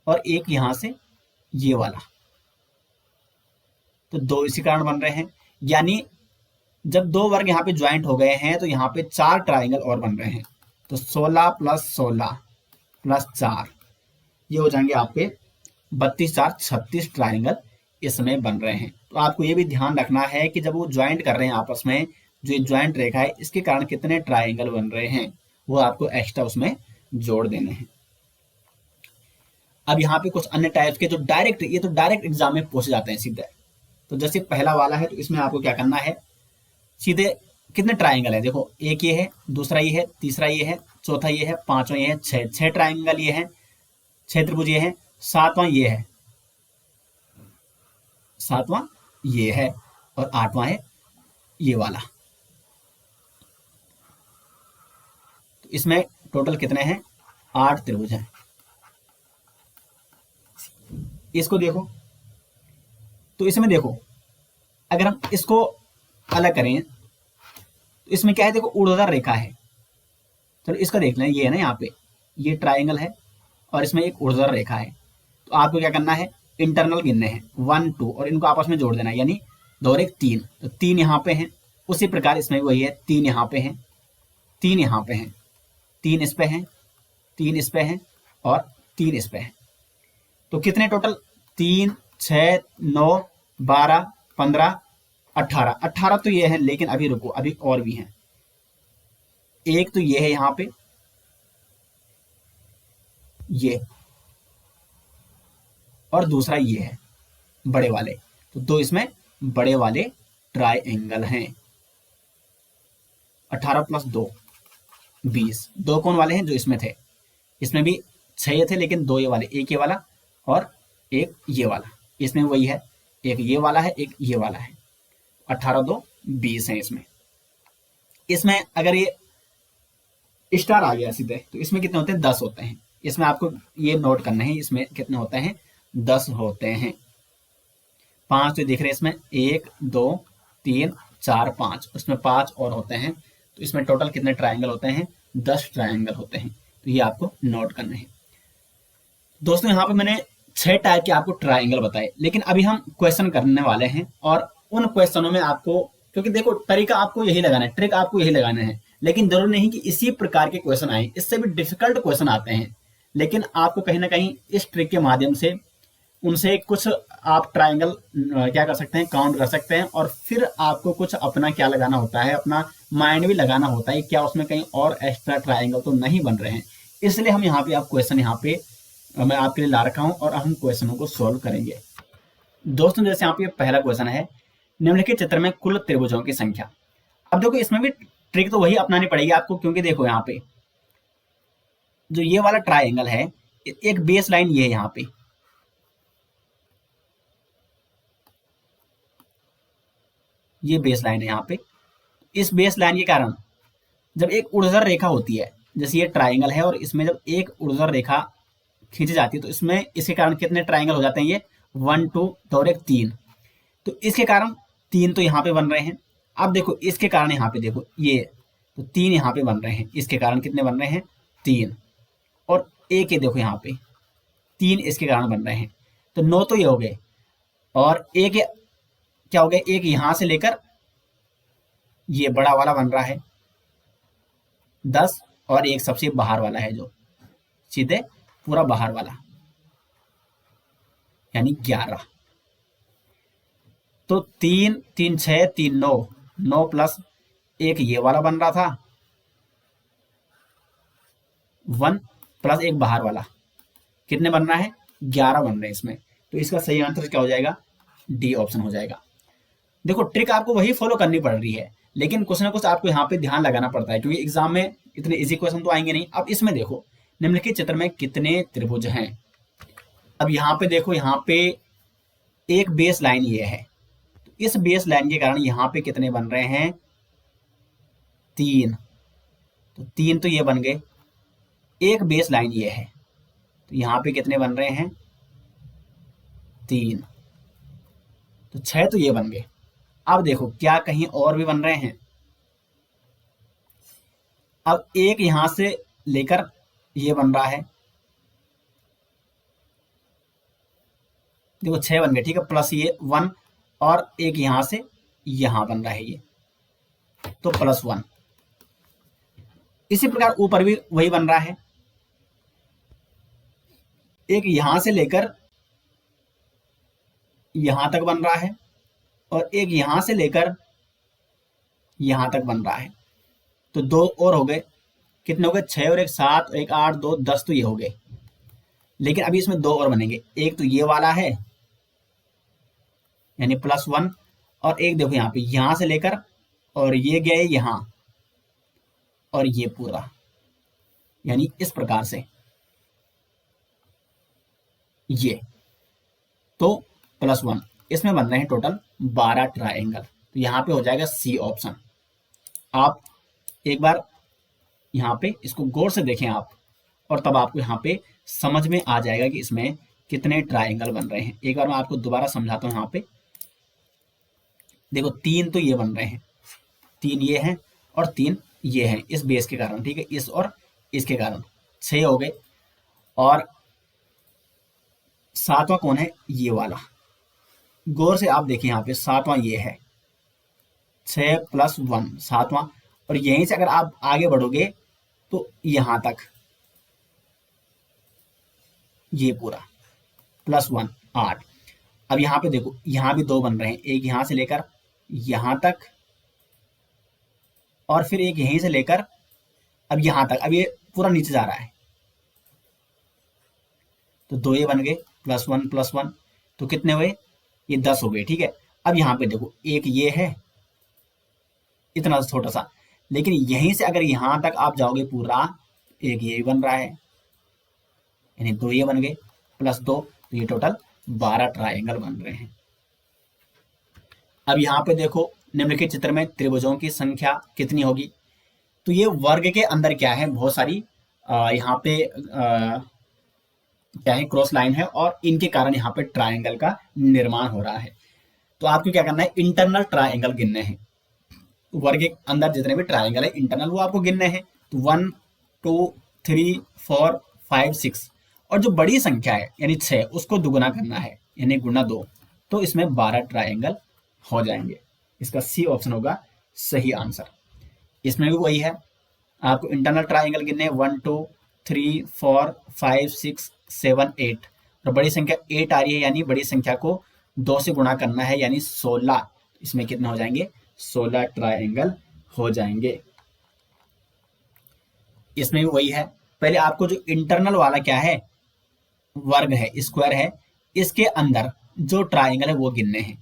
और एक यहां से ये वाला, तो दो इसी कारण बन रहे हैं। यानी जब दो वर्ग यहाँ पे ज्वाइंट हो गए हैं तो यहाँ पे 4 ट्राइंगल और बन रहे हैं। तो 16 + 16 + 4 ये हो जाएंगे आपके 32 4 36 ट्राइंगल इसमें बन रहे हैं। तो आपको ये भी ध्यान रखना है कि जब वो ज्वाइंट कर रहे हैं आपस में, जो ज्वाइंट रेखा है इसके कारण कितने ट्राइंगल बन रहे हैं वो आपको एक्स्ट्रा उसमें जोड़ देने हैं। अब यहाँ पे कुछ अन्य टाइप्स के जो डायरेक्ट, ये तो डायरेक्ट एग्जाम में पूछे जाते हैं सीधे। तो जैसे पहला वाला है, तो इसमें आपको क्या करना है, सीधे कितने ट्राइंगल है, देखो एक ये है, दूसरा ये है, तीसरा ये है, चौथा ये है, पांचवा ये है, छह ट्राइंगल ये है, 6 त्रिभुज ये है, सातवां ये है, सातवां ये है, और आठवां है ये वाला। तो इसमें टोटल कितने हैं, 8 त्रिभुज हैं। इसको देखो, तो इसमें देखो अगर हम इसको अलग करें तो इसमें क्या है, देखो ऊर्ध्वाधर रेखा है। चलो इसका देख लें, ये है ना यहाँ पे ये ट्राइंगल है और इसमें एक ऊर्ध्वाधर रेखा है। तो आपको क्या करना है, इंटरनल गिनने हैं 1 2 और इनको आपस में जोड़ देना है, यानी 2 और 1 3। तो 3 यहाँ पे हैं, उसी प्रकार इसमें वही है, 3 यहाँ पे हैं, 3 यहाँ पे हैं, 3 इस पे हैं, 3 इस पे हैं और 3 इस पे हैं। तो कितने टोटल, 3 6 9 12 15 18। 18 तो ये है, लेकिन अभी रुको, अभी और भी हैं। एक तो ये है यहाँ पे, ये, और दूसरा ये है बड़े वाले। तो दो इसमें बड़े वाले ट्राइएंगल हैं। 18 + 2 20। दो कौन वाले हैं, जो इसमें थे, इसमें भी 6 ये थे, लेकिन 2 ये वाले, एक ये वाला और एक ये वाला। इसमें वही है, एक ये वाला है, एक ये वाला है। 18 2 20 है इसमें। इसमें अगर ये स्टार आ गया सीधे, तो इसमें कितने होते हैं, 10 होते हैं। इसमें आपको ये नोट करना है, इसमें कितने होते हैं, 10 होते हैं। 5 तो दिख रहे हैं इसमें, 1 2 3 4 5, उसमें 5 और होते हैं। तो इसमें टोटल कितने ट्राइंगल होते हैं, 10 ट्राइंगल होते हैं। तो ये आपको नोट करने हैं। दोस्तों यहाँ पे मैंने 6 टाइप के आपको ट्राइंगल बताए, लेकिन अभी हम क्वेश्चन करने वाले हैं, और उन क्वेश्चनों में आपको, क्योंकि देखो तरीका आपको यही लगाना है, ट्रिक आपको यही लगाना है, लेकिन जरूरी नहीं कि इसी प्रकार के क्वेश्चन आए, इससे भी डिफिकल्ट क्वेश्चन आते हैं। लेकिन आपको कहीं ना कहीं इस ट्रिक के माध्यम से उनसे कुछ आप ट्राइंगल क्या कर सकते हैं, काउंट कर सकते हैं, और फिर आपको कुछ अपना क्या लगाना होता है, अपना माइंड भी लगाना होता है, क्या उसमें कहीं और एक्स्ट्रा ट्राइंगल तो नहीं बन रहे हैं। इसलिए हम यहाँ पे आप क्वेश्चन यहाँ पे मैं आपके लिए ला रखा हूँ, और हम क्वेश्चनों को सोल्व करेंगे। दोस्तों जैसे यहाँ पे पहला क्वेश्चन है, निम्नलिखित चित्र में कुल त्रिभुजों की संख्या। अब देखो इसमें भी ट्रिक तो वही अपनानी पड़ेगी आपको, क्योंकि देखो यहाँ पे जो ये वाला ट्राइंगल है, एक बेस लाइन ये है, यहाँ पे ये बेस लाइन है। यहाँ पे इस बेस लाइन के कारण जब एक ऊर्ध्वाधर रेखा होती है, जैसे ये ट्राइंगल है, और इसमें जब एक ऊर्ध्वाधर रेखा खींची जाती है, तो इसमें इसके कारण कितने ट्राइंगल हो जाते हैं, ये 1 2 और एक 3। तो इसके कारण 3 तो यहाँ पे बन रहे हैं। अब देखो इसके कारण यहाँ पे देखो ये, तो 3 यहाँ पे बन रहे हैं, इसके कारण कितने बन रहे हैं, 3, और एक ये देखो यहाँ पे 3 इसके कारण बन रहे हैं। तो 9 तो ये हो गए, और एक क्या हो गया, एक यहां से लेकर ये बड़ा वाला बन रहा है 10, और एक सबसे बाहर वाला है जो सीधे पूरा बाहर वाला, यानी 11। तो 3 3 6 3 9, 9 प्लस एक ये वाला बन रहा था, 1 प्लस एक बाहर वाला, कितने बन रहा है, 11 बन रहे हैं इसमें। तो इसका सही आंसर क्या हो जाएगा, डी ऑप्शन हो जाएगा। देखो ट्रिक आपको वही फॉलो करनी पड़ रही है, लेकिन कुछ ना कुछ आपको यहाँ पे ध्यान लगाना पड़ता है, क्योंकि एग्जाम में इतने इजी क्वेश्चन तो आएंगे नहीं। अब इसमें देखो निम्नलिखित चित्र में कितने त्रिभुज हैं। अब यहाँ पे देखो, यहाँ पे एक बेस लाइन ये है, तो इस बेस लाइन के कारण यहाँ पे कितने बन रहे हैं, 3, तो 3 तो ये बन गए, एक बेस लाइन ये है, तो यहाँ पे कितने बन रहे हैं 3, तो 6 तो ये बन गए। अब देखो क्या कहीं और भी बन रहे हैं। अब एक यहां से लेकर ये बन रहा है, देखो 6 बन गए, ठीक है, प्लस ये 1 और एक यहां से यहां बन रहा है ये, तो +1। इसी प्रकार ऊपर भी वही बन रहा है, एक यहां से लेकर यहां तक बन रहा है और एक यहां से लेकर यहां तक बन रहा है, तो 2 और हो गए, कितने हो गए 6 और 1 7 और 1 8 2 10, तो ये हो गए। लेकिन अभी इसमें 2 और बनेंगे, एक तो ये वाला है यानी +1, और एक देखो यहाँ पे यहां से लेकर और ये गए यहां और ये पूरा, यानी इस प्रकार से ये, तो +1, इसमें बन रहे हैं टोटल 12 ट्राइंगल। तो यहाँ पे हो जाएगा सी ऑप्शन। आप एक बार यहाँ पे इसको गौर से देखें आप, और तब आपको यहाँ पे समझ में आ जाएगा कि इसमें कितने ट्राइंगल बन रहे हैं। एक बार मैं आपको दोबारा समझाता हूँ। यहाँ पे देखो 3 तो ये बन रहे हैं, 3 ये हैं और 3 ये हैं इस बेस के कारण, ठीक है, इस और इसके कारण 6 हो गए। और 7वां कौन है, ये वाला, गौर से आप देखिए यहाँ पे 7वां ये है, 6 + 1 7वां, और यहीं से अगर आप आगे बढ़ोगे तो यहां तक ये पूरा +1 8। अब यहाँ पे देखो यहाँ भी 2 बन रहे हैं, एक यहां से लेकर यहां तक और फिर एक यहीं से लेकर अब यहां तक, अब ये पूरा नीचे जा रहा है, तो 2 ये बन गए +1 +1, तो कितने हुए, ये 10 हो गए, ठीक है। अब यहाँ पे देखो एक ये है इतना छोटा सा, लेकिन यहीं से अगर यहां तक आप जाओगे पूरा, एक ये बन रहा है, यानी 2 ये बन गए +2, तो ये टोटल 12 ट्राइंगल बन रहे हैं। अब यहाँ पे देखो निम्नलिखित चित्र में त्रिभुजों की संख्या कितनी होगी। तो ये वर्ग के अंदर क्या है, बहुत सारी यहाँ पे क्या है, क्रॉस लाइन है और इनके कारण यहाँ पे ट्राइंगल का निर्माण हो रहा है। तो आपको क्या करना है, इंटरनल ट्राइंगल गिनने हैं। वर्ग के अंदर जितने भी ट्राइंगल है इंटरनल, वो आपको गिनने हैं। तो 1 2 3 4 5 6, और जो बड़ी संख्या है यानी 6, उसको दुगुना करना है यानी गुना 2, तो इसमें 12 ट्राइंगल हो जाएंगे। इसका सी ऑप्शन होगा सही आंसर। इसमें भी वही है, आपको इंटरनल ट्राइंगल गिनने 1 2 3 4 5 6 7 8, और बड़ी संख्या 8 आ रही है, यानी बड़ी संख्या को 2 से गुणा करना है यानी 16। इसमें कितने हो जाएंगे, 16 ट्राइंगल हो जाएंगे। इसमें भी वही है, पहले आपको जो इंटरनल वाला क्या है, वर्ग है, स्क्वायर है, इसके अंदर जो ट्राइंगल है वो गिनने हैं।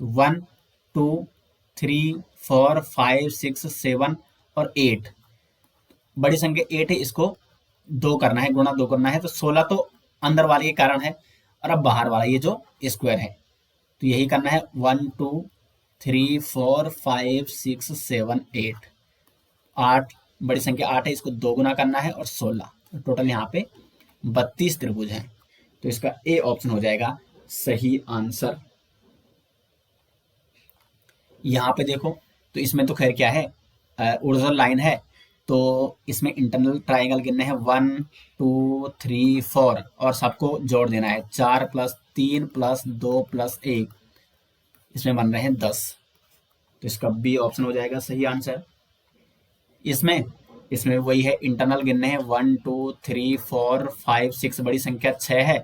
तो 1 2 3 4 5 6 7 और 8, बड़ी संख्या 8 है, इसको 2 करना है, गुणा 2 करना है, तो 16 तो अंदर वाले के कारण है, और अब बाहर वाला ये जो स्क्वायर है, तो यही करना है 1 2 3 4 5 6 7 8, 8 बड़ी संख्या 8 है, इसको 2 गुना करना है और 16, तो टोटल यहाँ पे 32 त्रिभुज हैं। तो इसका ए ऑप्शन हो जाएगा सही आंसर। यहाँ पे देखो, तो इसमें तो खैर क्या है, ऊर्ध्वाधर लाइन है, तो इसमें इंटरनल ट्राइंगल गिनने हैं 1 2 3 4, और सबको जोड़ देना है, 4 + 3 + 2 + 1, इसमें बन रहे हैं 10। तो इसका बी ऑप्शन हो जाएगा सही आंसर। इसमें वही है, इंटरनल गिनने हैं 1 2 3 4 5 6, बड़ी संख्या 6 है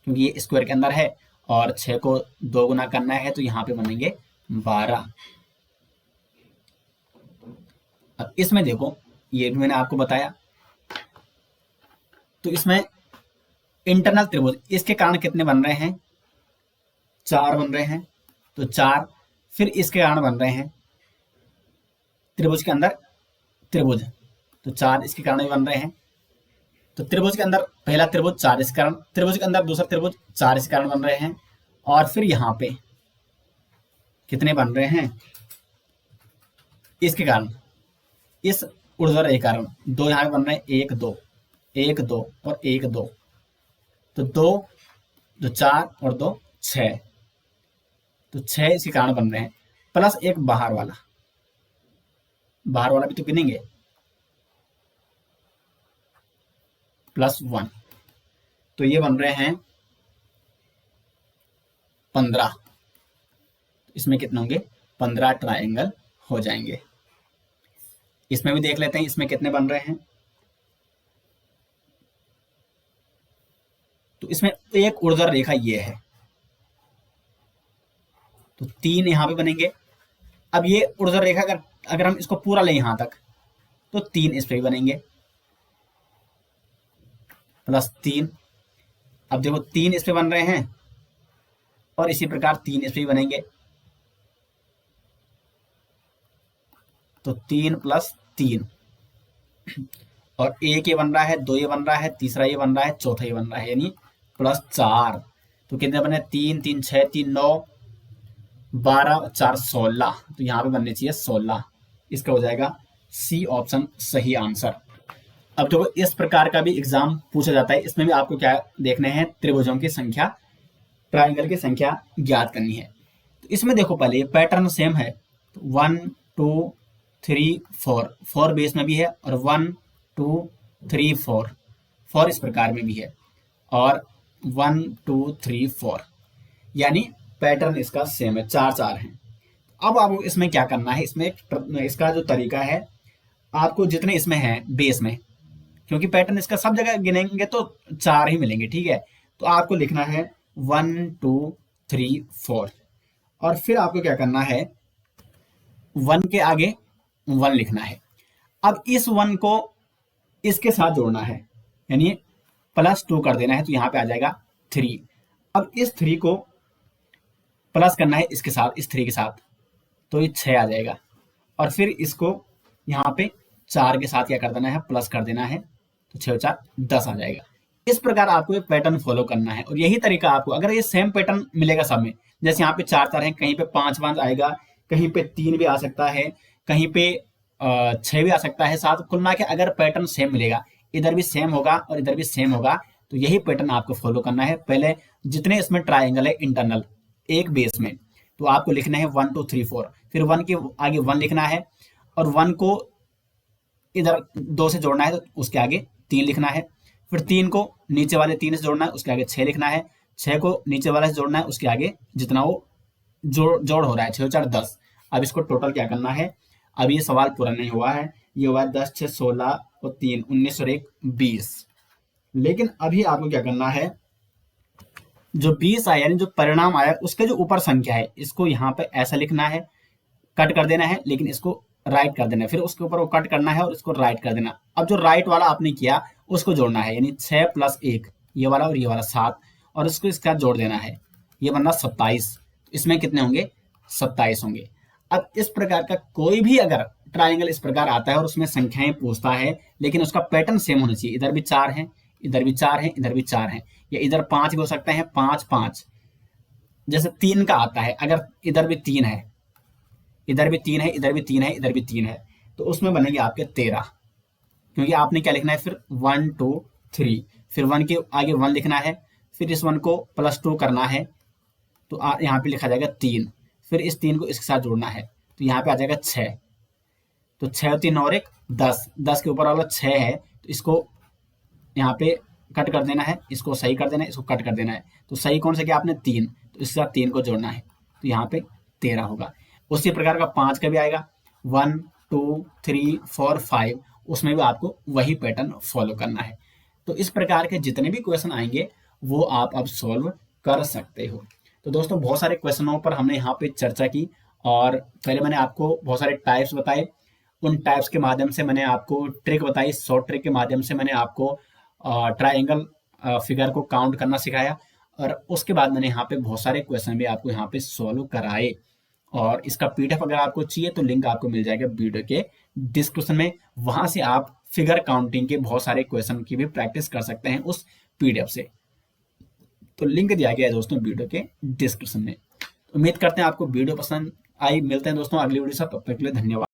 क्योंकि ये स्क्वायर के अंदर है, और 6 को 2 गुना करना है, तो यहाँ पे बनेंगे 12। अब इसमें देखो, ये भी मैंने आपको बताया, तो इसमें इंटरनल त्रिभुज, इसके कारण कितने बन रहे हैं, 4 बन रहे हैं, तो 4, फिर इसके कारण बन रहे हैं त्रिभुज के अंदर त्रिभुज, तो 4 इसके कारण भी बन रहे हैं। तो त्रिभुज के अंदर पहला त्रिभुज 4 इसके कारण, त्रिभुज के अंदर दूसरा त्रिभुज 4 इसके कारण बन रहे हैं, और फिर यहाँ पे कितने बन रहे हैं इसके कारण, इस ऊर्ध्वाधर रेखा दो यहाँ पे बन रहे हैं, एक दो, एक दो और एक दो, तो दो, दो चार और दो छह, तो छह इसी कारण बन रहे हैं, प्लस एक बाहर वाला, बाहर वाला भी तो गिनेंगे, प्लस वन, तो ये बन रहे हैं 15। इसमें कितने होंगे, 15 ट्राइंगल हो जाएंगे। इसमें भी देख लेते हैं इसमें कितने बन रहे हैं। तो इसमें एक ऊर्ध्वाधर रेखा ये है, तो 3 यहां पे बनेंगे। अब ये ऊर्ध्वाधर रेखा अगर हम इसको पूरा लें यहां तक, तो 3 इस पे भी बनेंगे, प्लस 3। अब देखो 3 इस पे बन रहे हैं और इसी प्रकार 3 इस पे भी बनेंगे, तो 3 प्लस 3, और एक ये बन रहा है, दो ये बन रहा है, तीसरा ये बन रहा है, चौथा ये बन रहा है, यानी प्लस 4। तो कितने बने, 3 3 6 3 9 12 4 16, तो यहाँ पे बनने चाहिए 16। इसका हो जाएगा सी ऑप्शन सही आंसर। अब देखो इस प्रकार का भी एग्जाम पूछा जाता है, इसमें भी आपको क्या देखने हैं, त्रिभुजों की संख्या, ट्राइंगल की संख्या ज्ञात करनी है। तो इसमें देखो पहले पैटर्न सेम है, तो 1 2 3 4, 4 बेस में भी है, और 1 2 3 4, 4 इस प्रकार में भी है, और 1 2 3 4, यानी पैटर्न इसका सेम है, 4 4 है। अब आपको इसमें क्या करना है, इसमें इसका जो तरीका है, आपको जितने इसमें है बेस में, क्योंकि पैटर्न इसका सब जगह गिनेंगे तो 4 ही मिलेंगे, ठीक है, तो आपको लिखना है 1 2 3 4, और फिर आपको क्या करना है, 1 के आगे 1 लिखना है। अब इस 1 को इसके साथ जोड़ना है, यानी प्लस 2 कर देना है, तो यहां पे आ जाएगा 3। अब इस 3 को प्लस करना है इसके साथ, इस 3 के साथ, तो ये 6 आ जाएगा, और फिर इसको यहाँ पे 4 के साथ क्या कर देना है, प्लस कर देना है, तो 6 4 10 आ जाएगा। इस प्रकार आपको ये पैटर्न फॉलो करना है, और यही तरीका आपको, अगर ये सेम पैटर्न मिलेगा सब में, जैसे यहाँ पे 4 4 है, कहीं पे 5 5 आएगा, कहीं पे 3 भी आ सकता है, कहीं पे 6 भी आ सकता है, साथ कुल मिला के अगर पैटर्न सेम मिलेगा, इधर भी सेम होगा और इधर भी सेम होगा, तो यही पैटर्न आपको फॉलो करना है। पहले जितने इसमें ट्राइंगल है इंटरनल एक बेस में, तो आपको लिखना है 1 2 3 4, फिर 1 के आगे 1 लिखना है, और 1 को इधर 2 से जोड़ना है, तो उसके आगे 3 लिखना है, फिर 3 को नीचे वाले 3 से जोड़ना है, उसके आगे 6 लिखना है, 6 को नीचे वाले से जोड़ना है, उसके आगे जितना वो जोड़ हो रहा है, 6 4 10। अब इसको टोटल क्या करना है, अब ये सवाल पूरा नहीं हुआ है, ये हुआ है 10 6 16 और 3 19 और 1 20। लेकिन अभी आपको क्या करना है, जो 20 आया, यानी जो परिणाम आया, उसके जो ऊपर संख्या है, इसको यहाँ पे ऐसा लिखना है, कट कर देना है, लेकिन इसको राइट कर देना है, फिर उसके ऊपर वो कट करना है और इसको राइट कर देना। अब जो राइट वाला आपने किया उसको जोड़ना है, यानी 6 प्लस 1, ये वाला और ये वाला 7, और इसको इसका जोड़ देना है, ये बनना 27। इसमें कितने होंगे, 27 होंगे। अब इस प्रकार का कोई भी अगर ट्राइंगल इस प्रकार आता है और उसमें संख्याएं पूछता है, लेकिन उसका पैटर्न सेम होना चाहिए, इधर भी 4 है, इधर भी 4 है, इधर भी 4 है, या इधर 5 भी हो सकते हैं, 5 5, जैसे 3 का आता है, अगर इधर भी 3 है, इधर भी 3 है, इधर भी 3 है, इधर भी 3 है, तो उसमें बनेंगे आपके 13, क्योंकि आपने क्या लिखना है, फिर 1 2 3, फिर 1 के आगे 1 लिखना है, फिर इस 1 को प्लस 2 करना है, तो यहाँ पे लिखा जाएगा 3, फिर इस 3 को इसके साथ जोड़ना है, तो यहाँ पे आ जाएगा 6, तो 6 3 और 1 10, 10 के ऊपर वाला 6 है, तो इसको यहाँ पे कट कर देना है, इसको सही कर देना है, इसको कट कर देना है, तो सही कौन सा किया आपने, 3, तो इसके साथ 3 को जोड़ना है, तो यहाँ पे 13 होगा। उसी प्रकार का 5 का भी आएगा, 1 2 3 4 5, उसमें भी आपको वही पैटर्न फॉलो करना है। तो इस प्रकार के जितने भी क्वेश्चन आएंगे वो आप अब सॉल्व कर सकते हो। तो दोस्तों बहुत सारे क्वेश्चनों पर हमने यहाँ पे चर्चा की, और पहले मैंने आपको बहुत सारे टाइप्स बताए, उन टाइप्स के माध्यम से मैंने आपको ट्रिक बताई, शॉर्ट ट्रिक के माध्यम से मैंने आपको ट्राइंगल फिगर को काउंट करना सिखाया, और उसके बाद मैंने यहाँ पे बहुत सारे क्वेश्चन भी आपको यहाँ पे सॉल्व कराए। और इसका पीडीएफ अगर आपको चाहिए तो लिंक आपको मिल जाएगा वीडियो के डिस्क्रिप्शन में, वहां से आप फिगर काउंटिंग के बहुत सारे क्वेश्चन की भी प्रैक्टिस कर सकते हैं उस पीडीएफ से। तो लिंक दिया गया है दोस्तों वीडियो के डिस्क्रिप्शन में। उम्मीद करते हैं आपको वीडियो पसंद आई। मिलते हैं दोस्तों अगली वीडियो से, तब तक के लिए धन्यवाद।